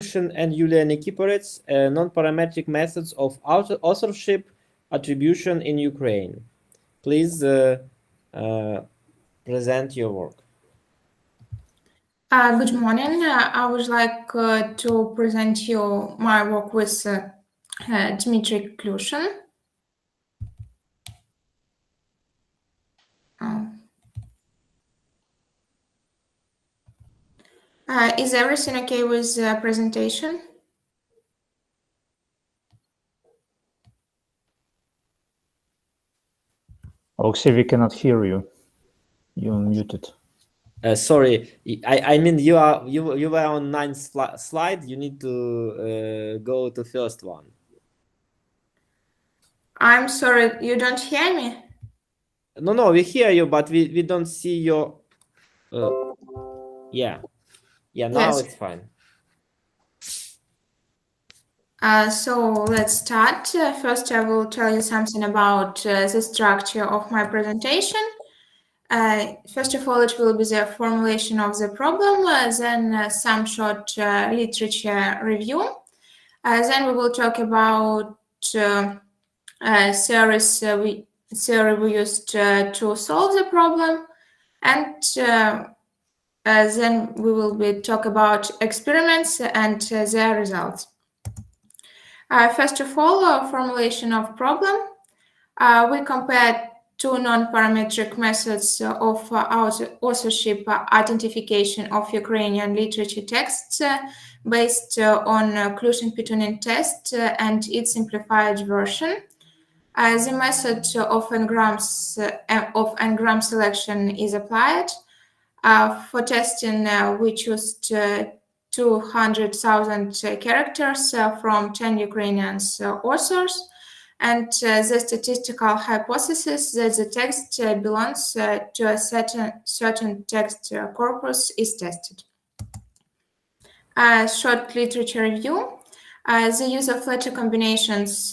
And Yuliia Nykyporets, non-parametric methods of authorship attribution in Ukraine. Please present your work. Good morning. I would like to present you my work with Dmitriy Klyushin. Is everything okay with the presentation? Alexey, we cannot hear you. You're muted. Sorry, I mean you were on 9th slide. You need to go to first one. I'm sorry, you don't hear me? No, we hear you, but we don't see your. Yeah, now Yes. it's fine. So let's start. First, I will tell you something about the structure of my presentation. First of all, it will be the formulation of the problem, then some short literature review. Then we will talk about theories we used to solve the problem, and then we will talk about experiments and their results. First of all, formulation of problem. We compared two non-parametric methods of authorship identification of Ukrainian literature texts based on Klyushin test and its simplified version. The method of n-gram selection is applied. For testing, we chose 200,000 characters from 10 Ukrainian authors, and the statistical hypothesis that the text belongs to a certain text corpus is tested. Short literature review. The use of letter combinations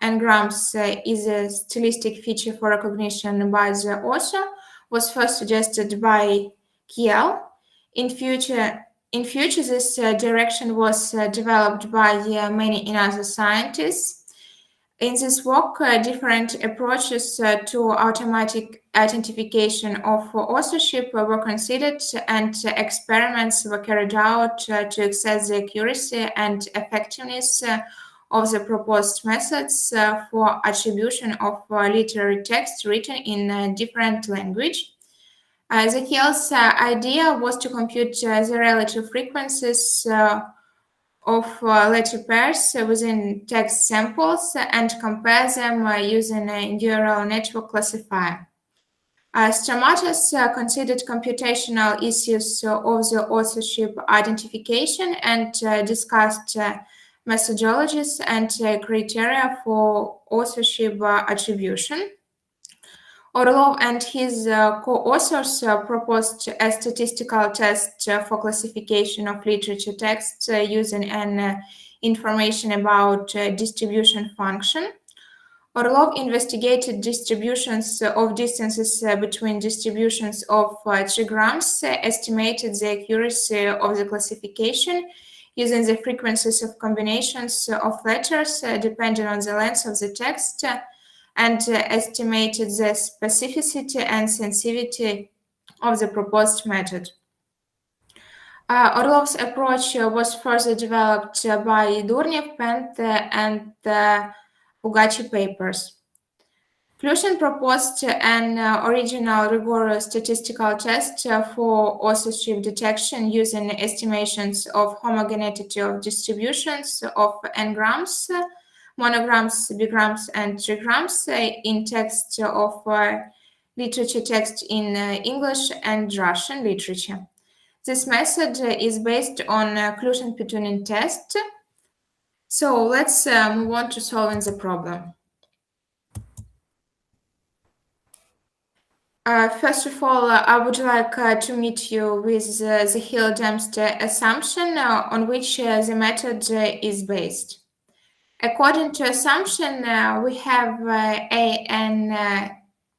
n-grams is a stylistic feature for recognition by the author, was first suggested by Kiel. In future, this direction was developed by many other scientists. In this work, different approaches to automatic identification of authorship were considered, and experiments were carried out to assess the accuracy and effectiveness of the proposed methods for attribution of literary text written in a different language. The Kiel's idea was to compute the relative frequencies of letter pairs within text samples and compare them using a neural network classifier. Stramatas considered computational issues of the authorship identification and discussed methodologies and criteria for authorship attribution. Orlov and his co-authors proposed a statistical test for classification of literature texts using an information about distribution function. Orlov investigated distributions of distances between distributions of trigrams, estimated the accuracy of the classification using the frequencies of combinations of letters depending on the length of the text, and estimated the specificity and sensitivity of the proposed method. Orlov's approach was further developed by Durnev, Pent, and Ugachi papers. Klyushin proposed an original rigorous statistical test for authorship detection using estimations of homogeneity of distributions of n-grams, monograms, bigrams, and trigrams in text of literature text in English and Russian literature. This method is based on Klyushin-Petunin test. So let's move on to solving the problem. First of all, I would like to meet you with the Hill-Dempster assumption on which the method is based. According to assumption, we have an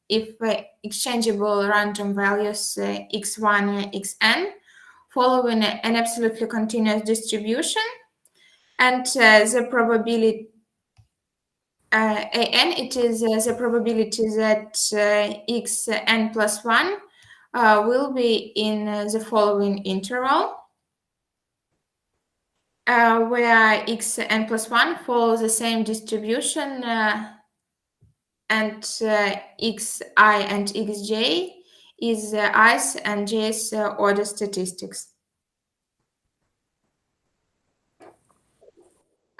if exchangeable random values x1, xn following an absolutely continuous distribution, and the probability an, it is the probability that xn plus 1 will be in the following interval, where xn plus 1 follows the same distribution, and xi and xj is i's and j's order statistics.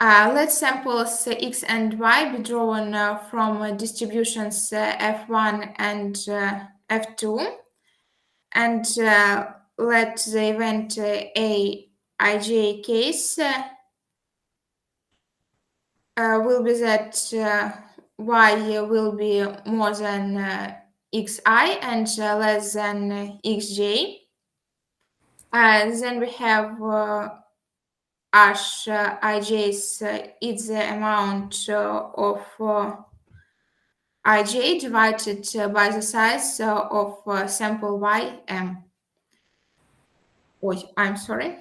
Let samples x and y be drawn from distributions f1 and f2, and let the event aij case will be that y will be more than xi and less than xj. Then we have H ij's is the amount of ij divided by the size of sample y m. Oh, I'm sorry.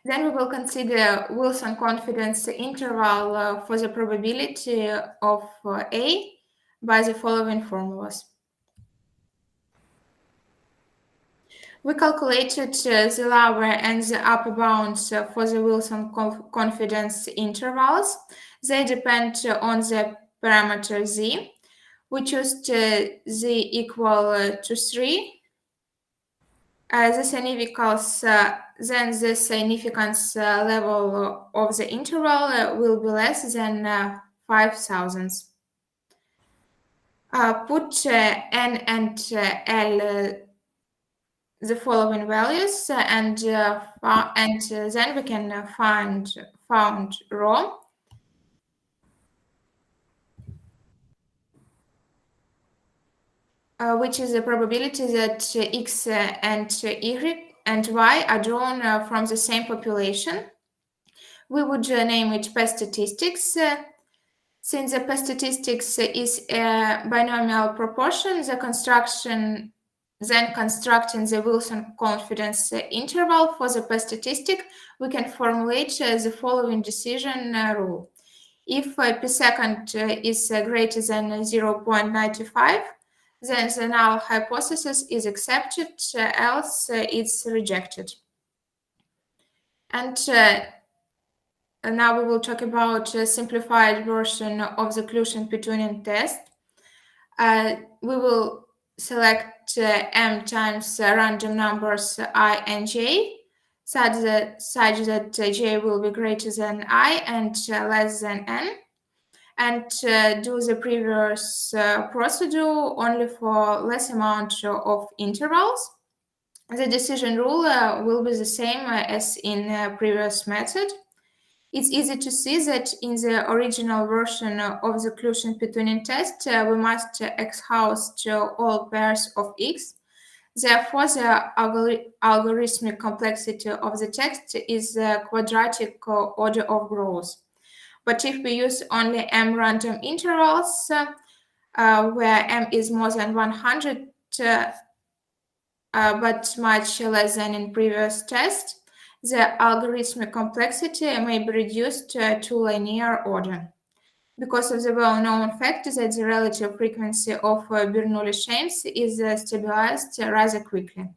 Then we will consider Wilson confidence interval for the probability of A by the following formulas. We calculated the lower and the upper bounds for the Wilson confidence intervals. They depend on the parameter z. We choose z equal to 3. The significance, then the significance level of the interval will be less than 5 thousandths. Put n and l the following values, and then we can find rho. Which is the probability that x and y and y are drawn from the same population. We would name it P statistics. Since the P statistics is a binomial proportion, then constructing the Wilson confidence interval for the P statistic, we can formulate the following decision rule. If P second is greater than 0.95, then the null hypothesis is accepted, else it's rejected. And now we will talk about a simplified version of the Klyushin-Petunin test. We will select m times random numbers I and j, such that j will be greater than I and less than n, and do the previous procedure only for less amount of intervals. The decision rule will be the same as in previous method. It's easy to see that in the original version of the Klyushin-Petunin test, we must exhaust all pairs of x. Therefore, the algorithmic complexity of the text is the quadratic order of growth. But if we use only m random intervals, where m is more than 100, but much less than in previous test, the algorithmic complexity may be reduced to linear order, because of the well-known fact that the relative frequency of Bernoulli chains is stabilized rather quickly.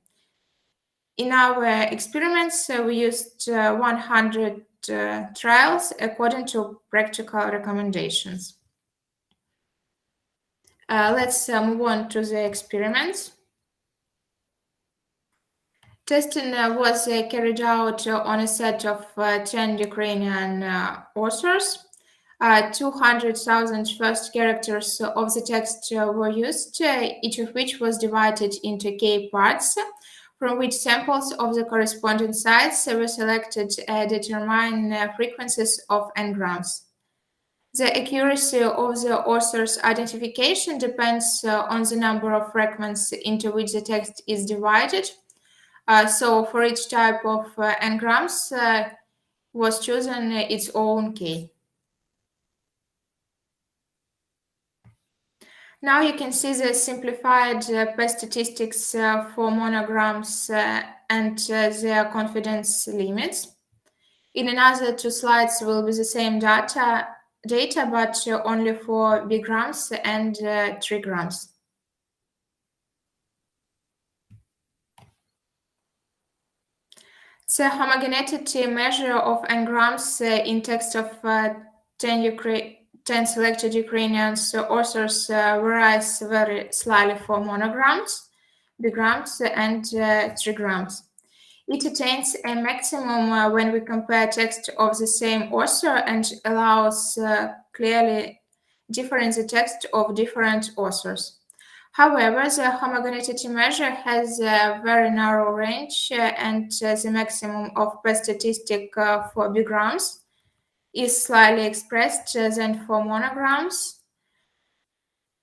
In our experiments, we used 100 trials according to practical recommendations. Let's move on to the experiments. Testing was carried out on a set of 10 Ukrainian authors. 200,000 first characters of the text were used, each of which was divided into k parts, from which samples of the corresponding sites were selected to determine frequencies of n-grams. The accuracy of the author's identification depends on the number of fragments into which the text is divided. So for each type of n-grams was chosen its own k. Now you can see the simplified P statistics for monograms and their confidence limits. In another 2 slides will be the same data but only for bigrams and trigrams. The homogeneity measure of n-grams in text of 10 selected Ukrainian authors varies very slightly for monograms, bigrams, and trigrams. It attains a maximum when we compare text of the same author and allows clearly difference the text of different authors. However, the homogeneity measure has a very narrow range and the maximum of per statistic for bigrams is slightly expressed than for monograms.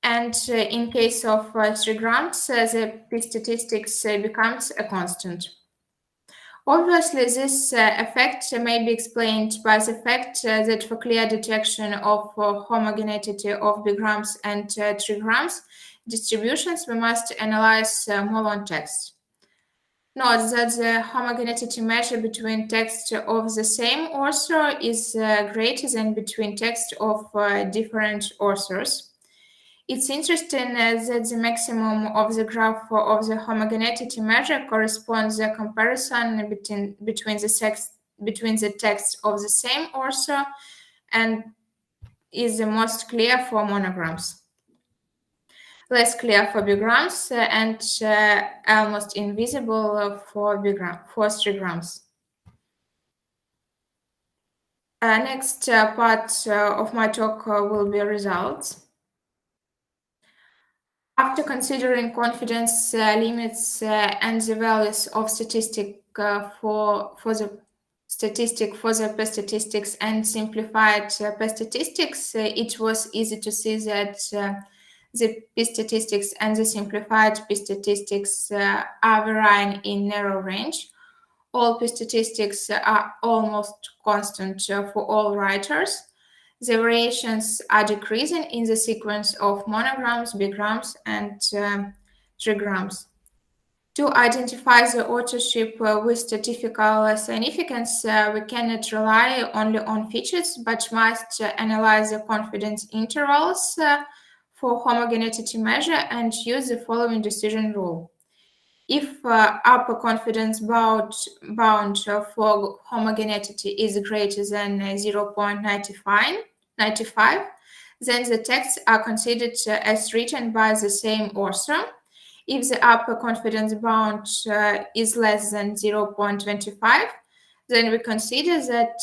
And in case of trigrams, the p statistics becomes a constant. Obviously, this effect may be explained by the fact that for clear detection of homogeneity of bigrams and trigrams distributions, we must analyze more long text. Note that the homogeneity measure between text of the same author is greater than between text of different authors. It's interesting that the maximum of the graph of the homogeneity measure corresponds to the comparison between the text of the same author and is the most clear for monograms, less clear for bigrams, and almost invisible for trigrams. Next part of my talk will be results. After considering confidence limits and the values of statistic for the statistic for the per statistics and simplified per statistics, it was easy to see that the p statistics and the simplified p statistics are varying in narrow range. All p statistics are almost constant for all writers. The variations are decreasing in the sequence of monograms, bigrams, and trigrams. To identify the authorship with statistical significance, we cannot rely only on features, but must analyze the confidence intervals for homogeneity measure and use the following decision rule. If upper confidence bound for homogeneity is greater than 0.95, then the texts are considered as written by the same author. If the upper confidence bound is less than 0.25, then we consider that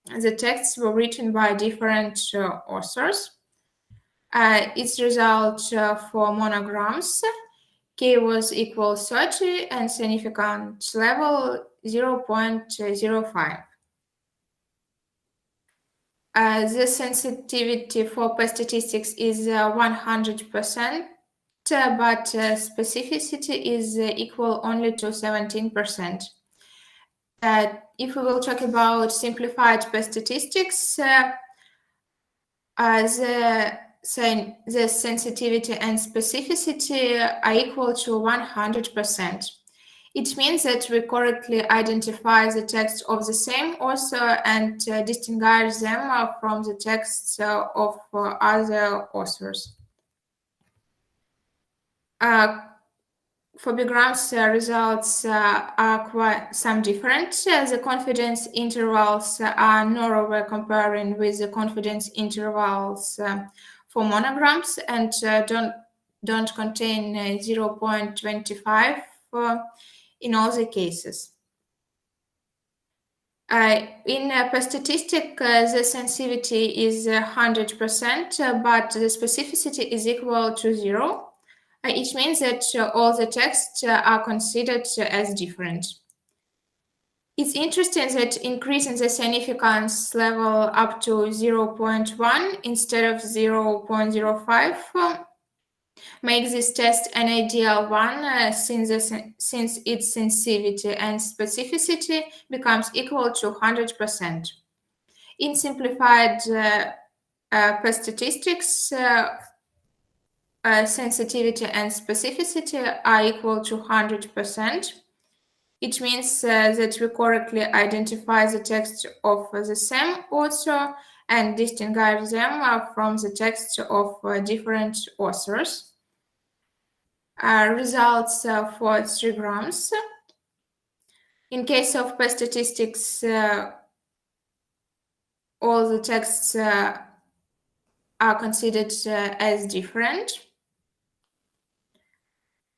the texts were written by different authors. Its result for monograms, K was equal 30 and significant level 0.05. The sensitivity for per statistics is 100%, but specificity is equal only to 17%. If we will talk about simplified per statistics, the sensitivity and specificity are equal to 100%. It means that we correctly identify the text of the same author and distinguish them from the texts of other authors. For bigrams, results are quite some different. The confidence intervals are narrower comparing with the confidence intervals for monograms and don't contain 0.25 in all the cases. In per statistic, the sensitivity is 100%, but the specificity is equal to 0. It means that all the texts are considered as different. It's interesting that increasing the significance level up to 0.1 instead of 0.05 makes this test an ideal one since its sensitivity and specificity becomes equal to 100%. In simplified per statistics, sensitivity and specificity are equal to 100%. It means that we correctly identify the text of the same author and distinguish them from the text of different authors. Results for trigrams. In case of past statistics, all the texts are considered as different.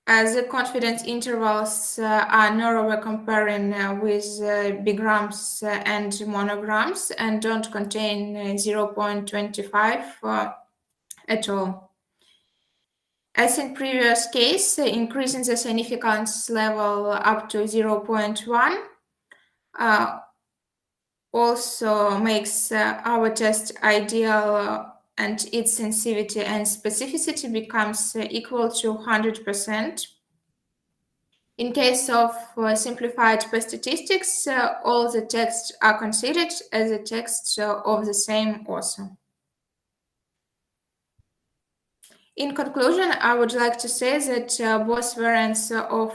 The confidence intervals are narrower comparing with bigrams and monograms and don't contain 0.25 at all. As in previous case, increasing the significance level up to 0.1 also makes our test ideal, and its sensitivity and specificity becomes equal to 100%. In case of simplified statistics, all the texts are considered as the texts of the same author. In conclusion, I would like to say that both variants of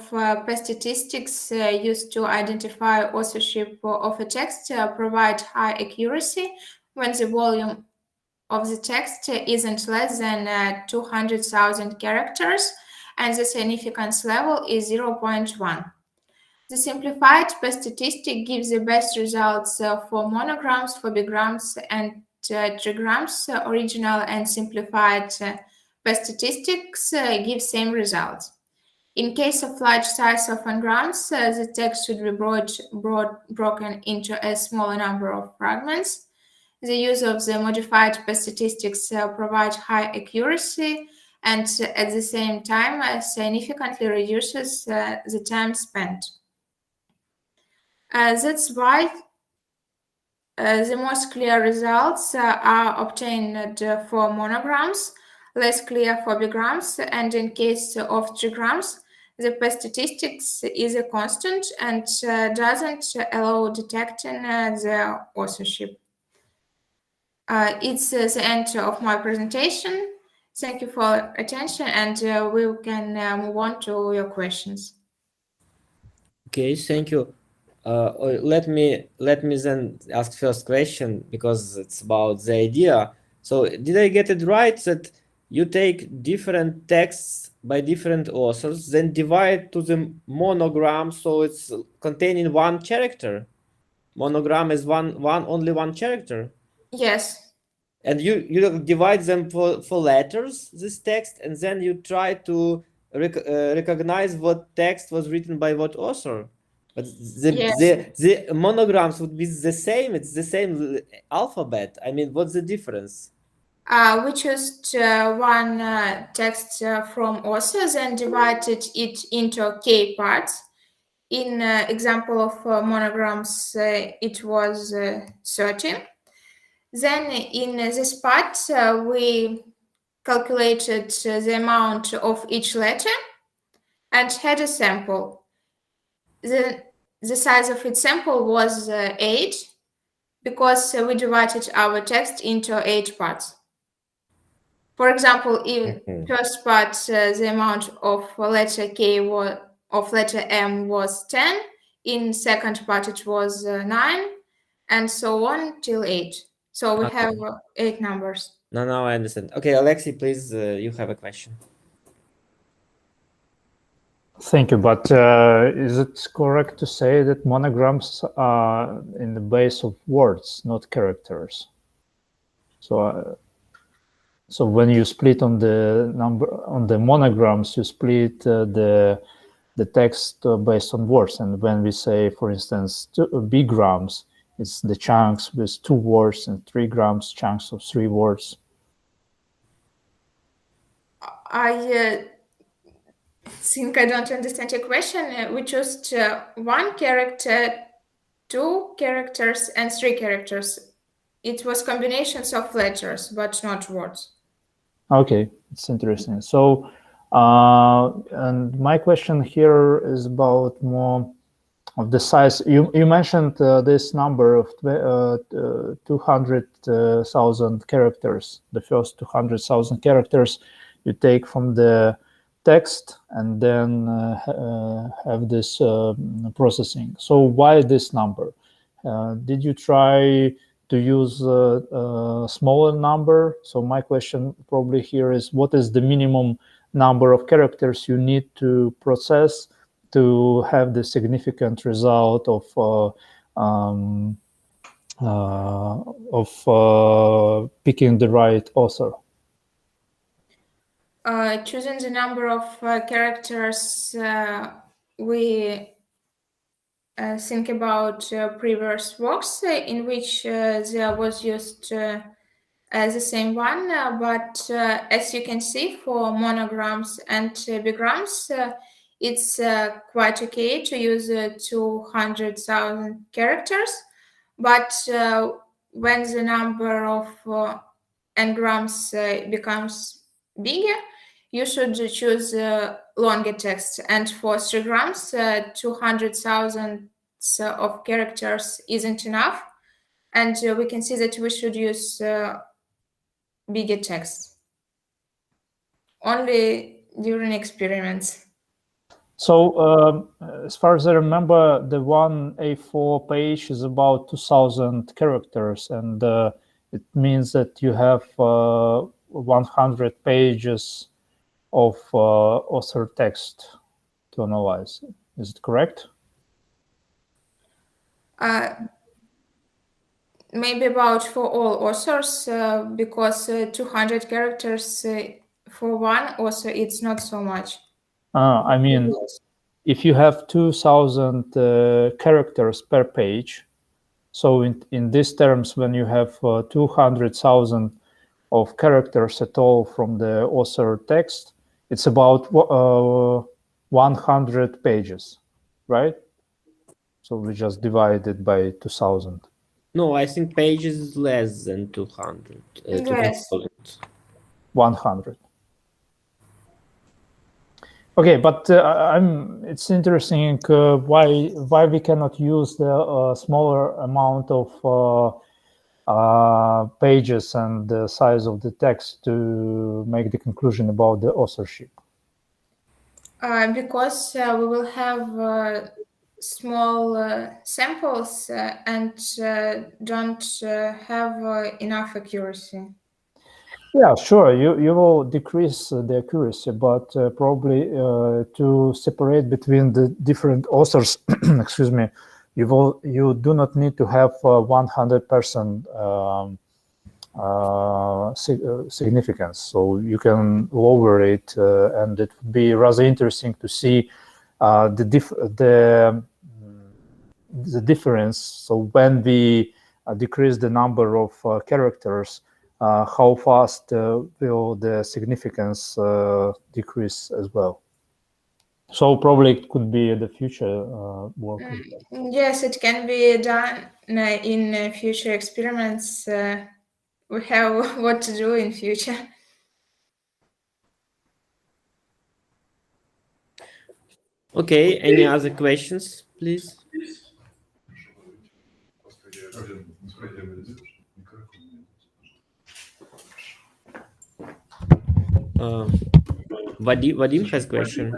statistics used to identify authorship of a text provide high accuracy when the volume of the text isn't less than 200,000 characters and the significance level is 0.1. The simplified statistic gives the best results for monograms, for bigrams, and trigrams. Original and simplified statistics give same results. In case of large size of n-grams, the text should be broken into a smaller number of fragments. The use of the modified statistics provides high accuracy and at the same time significantly reduces the time spent. That's why the most clear results are obtained for monograms, less clear for bigrams, and in case of trigrams, the statistics is a constant and doesn't allow detecting the authorship. It's the end of my presentation. Thank you for attention, and we can move on to your questions. Okay, thank you. Let me then ask first question, because it's about the idea. So did I get it right that you take different texts by different authors, then divide to the monogram, so it's containing one character? Monogram is only one character? Yes. And you divide them for letters, this text, and then you try to recognize what text was written by what author. But the monograms would be the same. It's the same alphabet. I mean, what's the difference? We chose one text from authors and divided it into k parts. In example of monograms, it was 30. Then in this part, we calculated the amount of each letter and had a sample. The size of its sample was 8 because we divided our text into 8 parts. For example, in first part, the amount of letter K of letter M was 10. In second part, it was 9, and so on till 8. So we have 8 numbers. Now I understand. Okay, Alexei, please, you have a question. Thank you, but is it correct to say that monograms are in the base of words, not characters? So, so when you split on the monograms, you split the text based on words, and when we say, for instance, bigrams, it's the chunks with 2 words, and trigrams, chunks of 3 words. I think I don't understand your question. We chose 1 character, 2 characters, and 3 characters. It was combinations of letters, but not words. Okay, it's interesting. So, and my question here is about more of the size. You mentioned this number of 200,000 characters. The first 200,000 characters you take from the text and then have this processing. So why this number? Did you try to use a smaller number? So my question probably here is, what is the minimum number of characters you need to process to have the significant result of picking the right author? Choosing the number of characters, we think about previous works in which there was used the same one, but as you can see, for monograms and bigrams, it's quite okay to use 200,000 characters, but when the number of n-grams becomes bigger, you should choose longer text. And for trigrams, 200,000 of characters isn't enough. And we can see that we should use bigger text only during experiments. So as far as I remember, the one A4 page is about 2,000 characters, and it means that you have 100 pages of author text to analyze. Is it correct? Maybe about for all authors, because 200 characters for one author, it's not so much. I mean, if you have 2,000 characters per page, so in these terms, when you have 200,000 of characters at all from the author text, it's about 100 pages, right? So we just divide it by 2,000. No, I think pages is less than 200. Yes. 100. Okay, but it's interesting why we cannot use the smaller amount of pages and the size of the text to make the conclusion about the authorship. Because we will have small samples and don't have enough accuracy. Yeah, sure. You will decrease the accuracy, but probably to separate between the different authors, excuse me, you do not need to have 100% significance. So you can lower it, and it would be rather interesting to see the difference. So when we decrease the number of characters, how fast will the significance decrease as well? So probably it could be the future work. Yes, it can be done in future experiments. We have what to do in future. Okay, any other questions, please? Vadim has a question.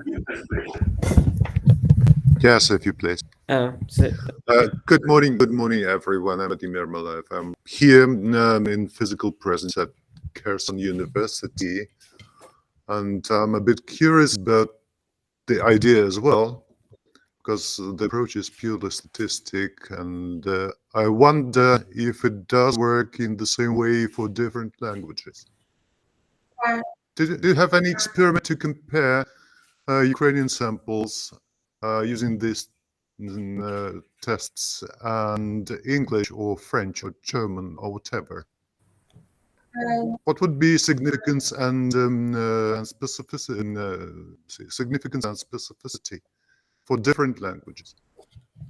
Yes, if you please. Good morning, everyone. I'm Vadim Ermolaev. I'm here in physical presence at Kherson University, and I'm a bit curious about the idea as well, because the approach is purely statistic, and I wonder if it does work in the same way for different languages. Do you have any experiment to compare Ukrainian samples using these tests and English or French or German or whatever? What would be significance and specificity for different languages?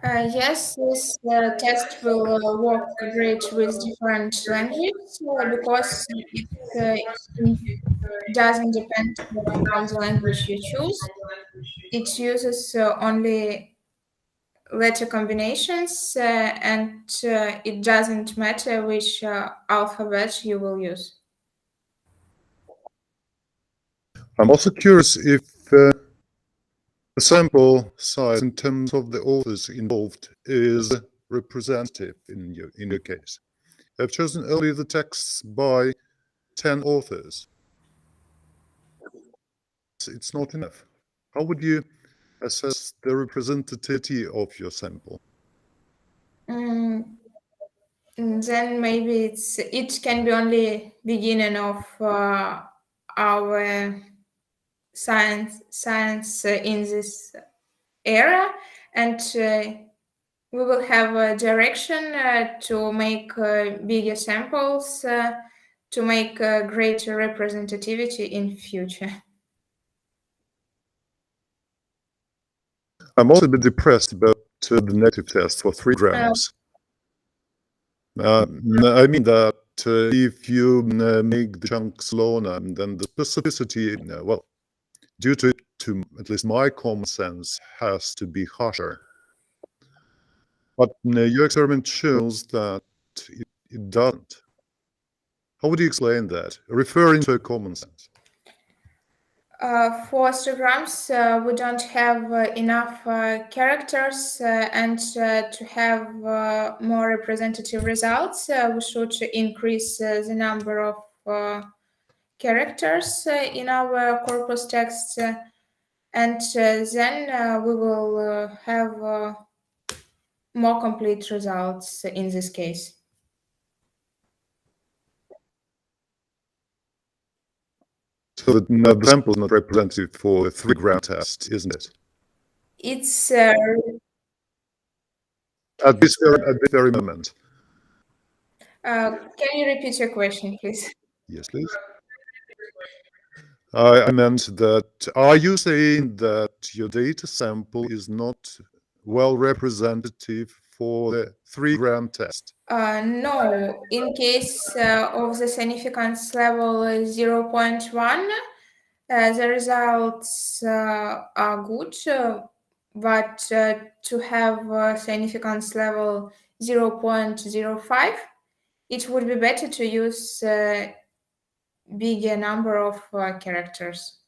Yes, this test will work great with different languages because it doesn't depend on the language you choose. It uses only letter combinations, and it doesn't matter which alphabet you will use. I'm also curious if the sample size in terms of the authors involved is representative in your case. I've chosen only the texts by 10 authors. It's not enough. How would you assess the representativity of your sample? Then maybe it can be only beginning of our science in this era, and we will have a direction to make bigger samples to make greater representativity in future. I'm also a bit depressed about the negative test for 3 grams. I mean that if you make the chunks lower, then the specificity, well, due to at least my common sense, has to be harsher. But your experiment shows that it doesn't. How would you explain that, referring to a common sense? For trigrams, we don't have enough characters, and to have more representative results, we should increase the number of characters in our corpus text, and then we will have more complete results in this case. So the sample is not representative for the 3-gram test, isn't it? It's at this very moment. Can you repeat your question, please? Yes, please. I meant that, are you saying that your data sample is not well representative for the 3-gram test? No. In case of the significance level 0.1, the results are good, but to have significance level 0.05, it would be better to use bigger number of characters.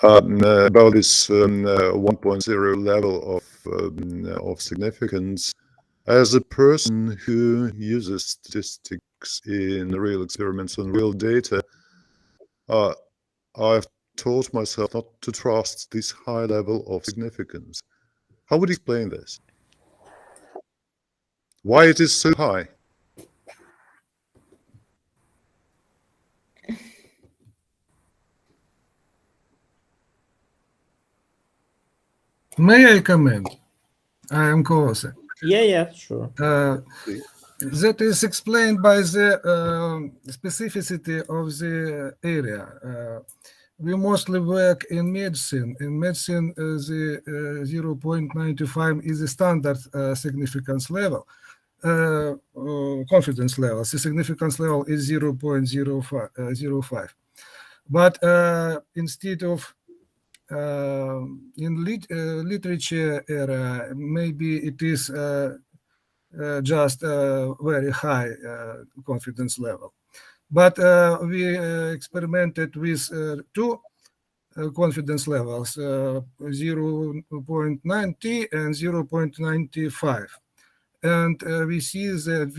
About this 1.0 level of significance, as a person who uses statistics in real experiments and real data, I've taught myself not to trust this high level of significance. How would you explain this? Why it is so high? May I comment? I am Kose. Yeah, sure. That is explained by the specificity of the area. We mostly work in medicine. In medicine, the 0.95 is the standard significance level, confidence level. The significance level is 0.05. But instead of in literature area, maybe it is just very high confidence level. But we experimented with 2 confidence levels, 0.90 and 0.95. And we see that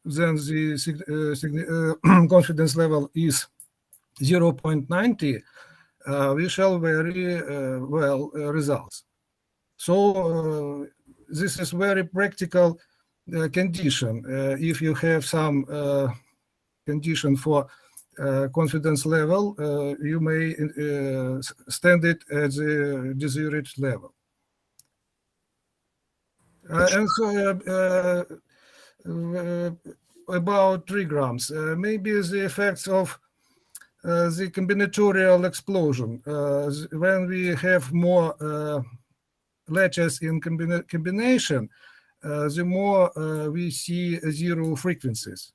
then the confidence level is 0.90, we shall very well results. So this is very practical condition. If you have some condition for confidence level, you may stand it at the desired level. And so about trigrams, maybe the effects of the combinatorial explosion. When we have more latches in combination, the more we see 0 frequencies.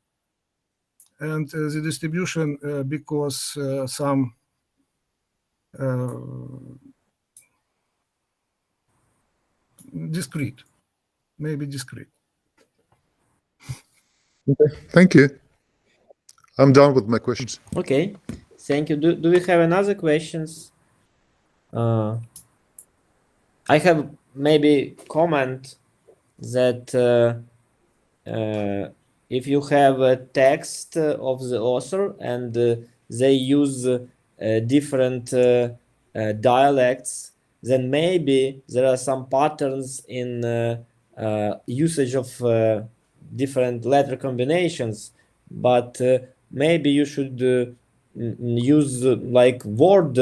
And the distribution, because some discrete, maybe discrete. Okay, thank you. I'm done with my questions. Okay, Thank you. Do we have another questions? I have maybe comment that if you have a text of the author and they use different dialects, then maybe there are some patterns in usage of different letter combinations, but maybe you should use like word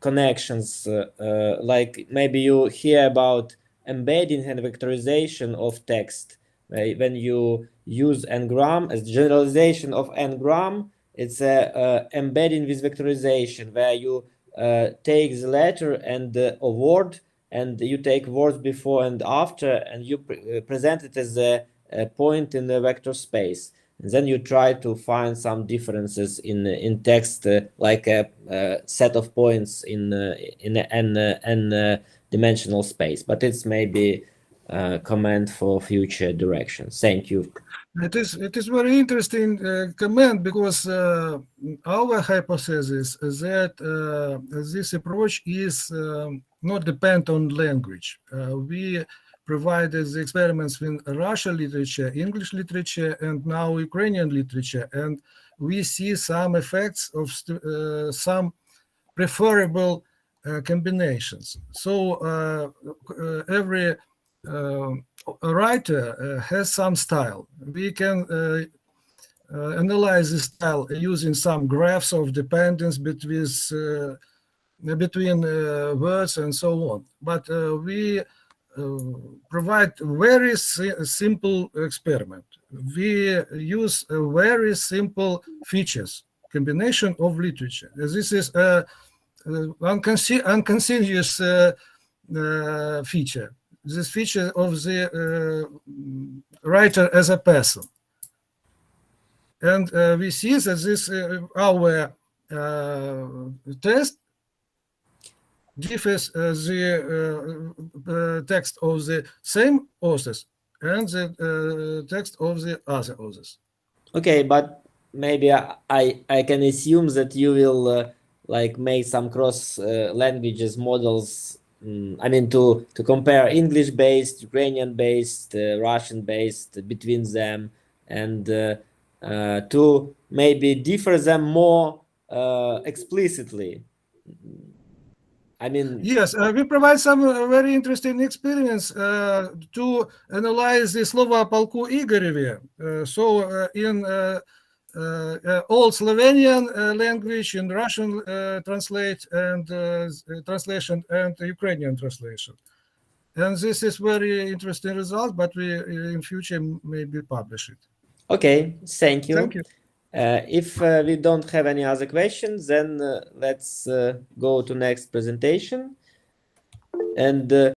connections, like maybe you hear about embedding and vectorization of text. When you use n-gram as generalization of n-gram, it's a embedding with vectorization, where you take the letter and a word, and you take words before and after, and you present it as a point in the vector space. And then you try to find some differences in text, like a set of points in n dimensional space. But it's maybe a comment for future directions. Thank you. It is very interesting comment, because our hypothesis is that this approach is not dependent on language. We provided the experiments in Russian literature, English literature, and now Ukrainian literature, and we see some effects of some preferable combinations. So every writer has some style. We can analyze the style using some graphs of dependence between words and so on. But we provide very simple experiment. We use very simple features, combination of literature. This is a uncontinuous feature. This feature of the writer as a person. And we see that this our test differs the text of the same authors and the text of the other authors. Okay, but maybe I can assume that you will like make some cross languages models. I mean, to compare English-based, Ukrainian-based, Russian-based between them, and to maybe differ them more explicitly. I mean, yes, we provide some very interesting experiments to analyze the Slovo o polku Igorevе. So in old Slovenian language, in Russian translation and Ukrainian translation. And this is very interesting result, but we in future maybe publish it. Okay, thank you. Thank you. If we don't have any other questions, then let's go to next presentation. And